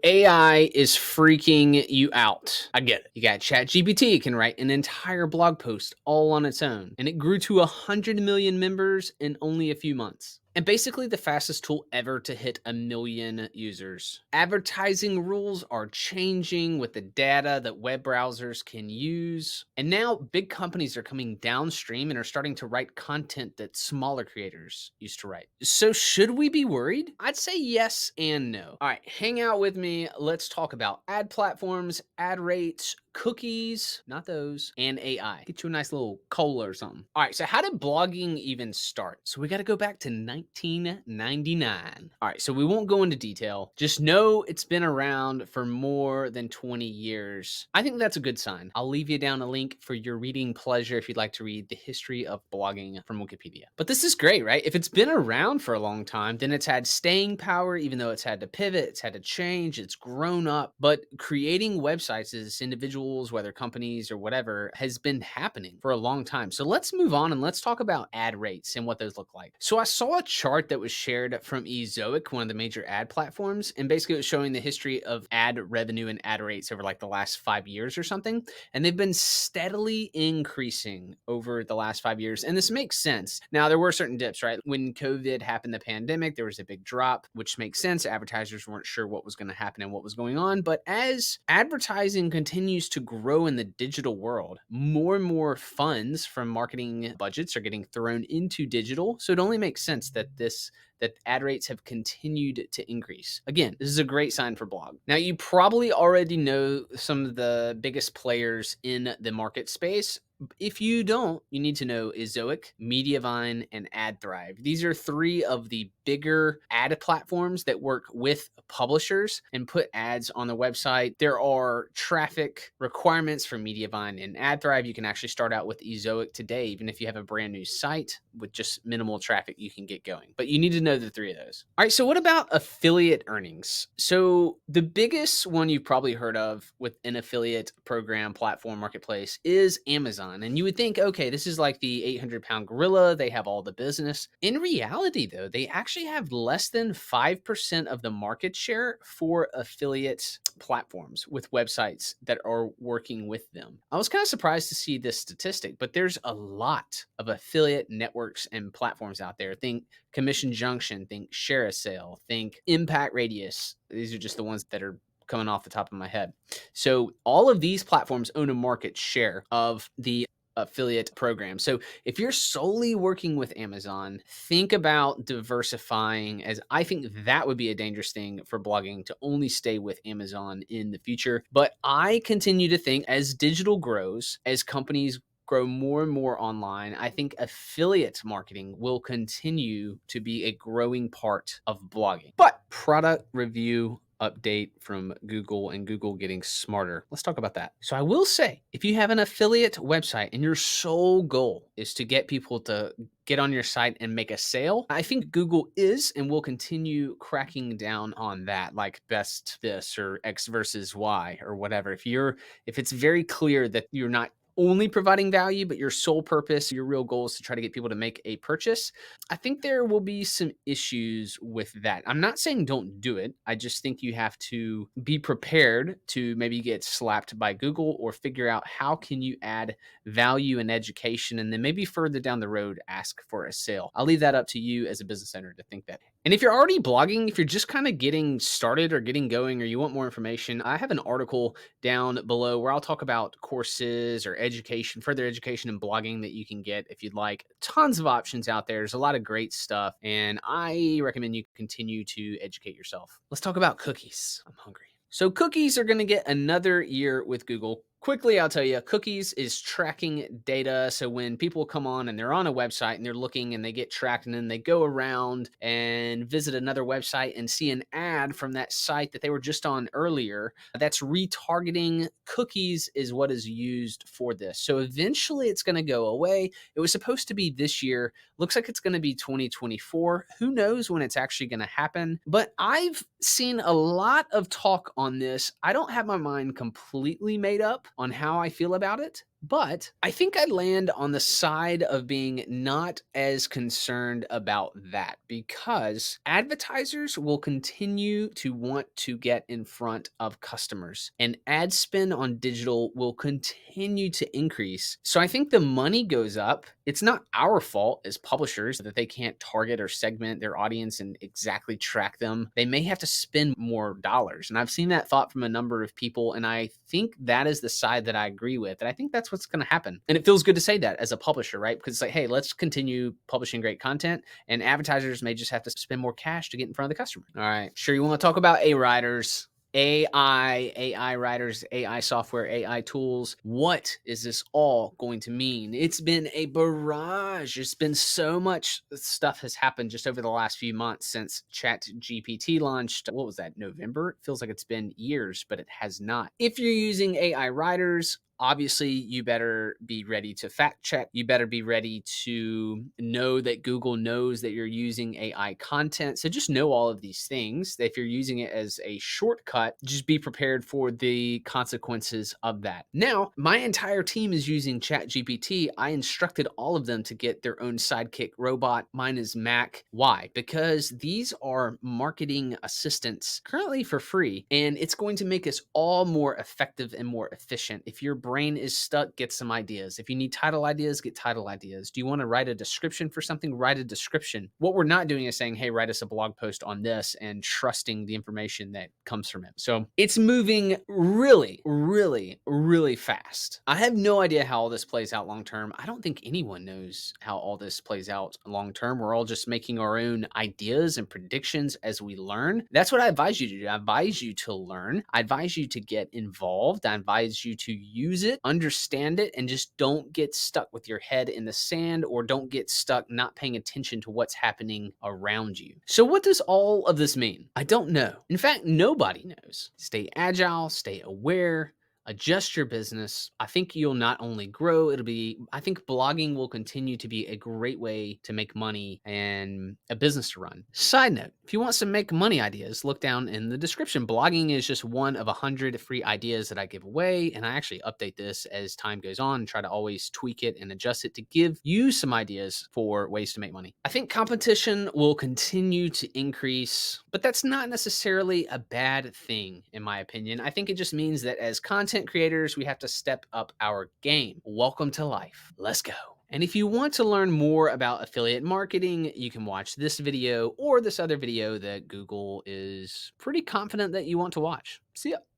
AI is freaking you out. I get it. You got ChatGPT, it can write an entire blog post all on its own, and it grew to 100 million members in only a few months. And basically the fastest tool ever to hit 1 million users. Advertising rules are changing with the data that web browsers can use. And now big companies are coming downstream and are starting to write content that smaller creators used to write. So should we be worried? I'd say yes and no. All right, hang out with me. Let's talk about ad platforms, ad rates, cookies, not those, and AI. Get you a nice little cola or something. All right, so how did blogging even start? So we got to go back to 1999. All right, so we won't go into detail. Just know it's been around for more than 20 years. I think that's a good sign. I'll leave you down a link for your reading pleasure if you'd like to read the history of blogging from Wikipedia. But this is great, right? If it's been around for a long time, then it's had staying power, even though it's had to pivot, it's had to change, it's grown up. But creating websites as individuals, whether companies or whatever, has been happening for a long time. So let's move on and let's talk about ad rates and what those look like. So I saw a chart that was shared from Ezoic, one of the major ad platforms, and basically it was showing the history of ad revenue and ad rates over like the last 5 years or something. And they've been steadily increasing over the last 5 years. And this makes sense. Now, there were certain dips, right? When COVID happened, the pandemic, there was a big drop, which makes sense. Advertisers weren't sure what was going to happen and what was going on. But as advertising continues to grow in the digital world, more and more funds from marketing budgets are getting thrown into digital. So it only makes sense that ad rates have continued to increase. Again, this is a great sign for blog. Now, you probably already know some of the biggest players in the market space. If you don't, you need to know Ezoic, Mediavine, and AdThrive. These are three of the bigger ad platforms that work with publishers and put ads on the website. There are traffic requirements for Mediavine and AdThrive. You can actually start out with Ezoic today, even if you have a brand new site with just minimal traffic, you can get going. But you need to know the three of those. All right, so what about affiliate earnings? So the biggest one you've probably heard of with an affiliate program, platform, marketplace is Amazon. And you would think, okay, this is like the 800-pound gorilla. They have all the business. In reality, though, they actually have less than 5% of the market share for affiliate platforms with websites that are working with them. I was kind of surprised to see this statistic, but there's a lot of affiliate networks and platforms out there. Think Commission Junction, think Share a Sale, think Impact Radius. These are just the ones that are coming off the top of my head. So all of these platforms own a market share of the affiliate program. So if you're solely working with Amazon, think about diversifying, as I think that would be a dangerous thing for blogging to only stay with Amazon in the future. But I continue to think as digital grows, as companies grow more and more online, I think affiliate marketing will continue to be a growing part of blogging. But product review update from Google and Google getting smarter. Let's talk about that. So I will say, if you have an affiliate website and your sole goal is to get people to get on your site and make a sale, I think Google is and will continue cracking down on that, like best this or X versus Y or whatever. If it's very clear that you're not only providing value, but your sole purpose, your real goal is to try to get people to make a purchase, I think there will be some issues with that. I'm not saying don't do it. I just think you have to be prepared to maybe get slapped by Google or figure out how can you add value and education, and then maybe further down the road, ask for a sale. I'll leave that up to you as a business owner to think that. And if you're already blogging, if you're just kind of getting started or getting going, or you want more information, I have an article down below where I'll talk about courses or education, further education in blogging that you can get if you'd like. Tons of options out there. There's a lot of great stuff, and I recommend you continue to educate yourself. Let's talk about cookies. I'm hungry. So cookies are going to get another year with Google. Quickly, I'll tell you, cookies is tracking data. So when people come on and they're on a website and they're looking and they get tracked, and then they go around and visit another website and see an ad from that site that they were just on earlier, that's retargeting. Cookies is what is used for this. So eventually it's going to go away. It was supposed to be this year. Looks like it's going to be 2024. Who knows when it's actually going to happen? But I've seen a lot of talk on this. I don't have my mind completely made up on how I feel about it, But I think I land on the side of being not as concerned about that because advertisers will continue to want to get in front of customers and ad spend on digital will continue to increase. So I think the money goes up. It's not our fault as publishers that they can't target or segment their audience and exactly track them. They may have to spend more dollars. And I've seen that thought from a number of people. And I think that is the side that I agree with. And I think that's what's going to happen. And it feels good to say that as a publisher, right? Because it's like, hey, let's continue publishing great content. And advertisers may just have to spend more cash to get in front of the customer. All right. Sure, you want to talk about A writers. AI writers, AI software, AI tools. What is this all going to mean? It's been a barrage. It's been so much stuff has happened just over the last few months since ChatGPT launched. What was that, November? It feels like it's been years, but it has not. If you're using AI writers, obviously you better be ready to fact check. You better be ready to know that Google knows that you're using AI content. So just know all of these things. If you're using it as a shortcut, just be prepared for the consequences of that. Now, my entire team is using ChatGPT. I instructed all of them to get their own sidekick robot. Mine is Mac. Why? Because these are marketing assistants currently for free, and it's going to make us all more effective and more efficient. If your brain is stuck, get some ideas. If you need title ideas, get title ideas. Do you want to write a description for something? Write a description. What we're not doing is saying, hey, write us a blog post on this and trusting the information that comes from it. So it's moving really, really, really fast. I have no idea how all this plays out long term. I don't think anyone knows how all this plays out long term. We're all just making our own ideas and predictions as we learn. That's what I advise you to do. I advise you to learn. I advise you to get involved. I advise you to use it, understand it, and just don't get stuck with your head in the sand or don't get stuck not paying attention to what's happening around you. So what does all of this mean? I don't know. In fact, nobody knows. Stay agile, stay aware, adjust your business. I think you'll not only grow, I think blogging will continue to be a great way to make money and a business to run. Side note, if you want some make money ideas, look down in the description. Blogging is just one of 100 free ideas that I give away. And I actually update this as time goes on and try to always tweak it and adjust it to give you some ideas for ways to make money. I think competition will continue to increase, but that's not necessarily a bad thing, in my opinion. I think it just means that as content creators, we have to step up our game. Welcome to life. Let's go. And if you want to learn more about affiliate marketing, you can watch this video or this other video that Google is pretty confident that you want to watch. See ya.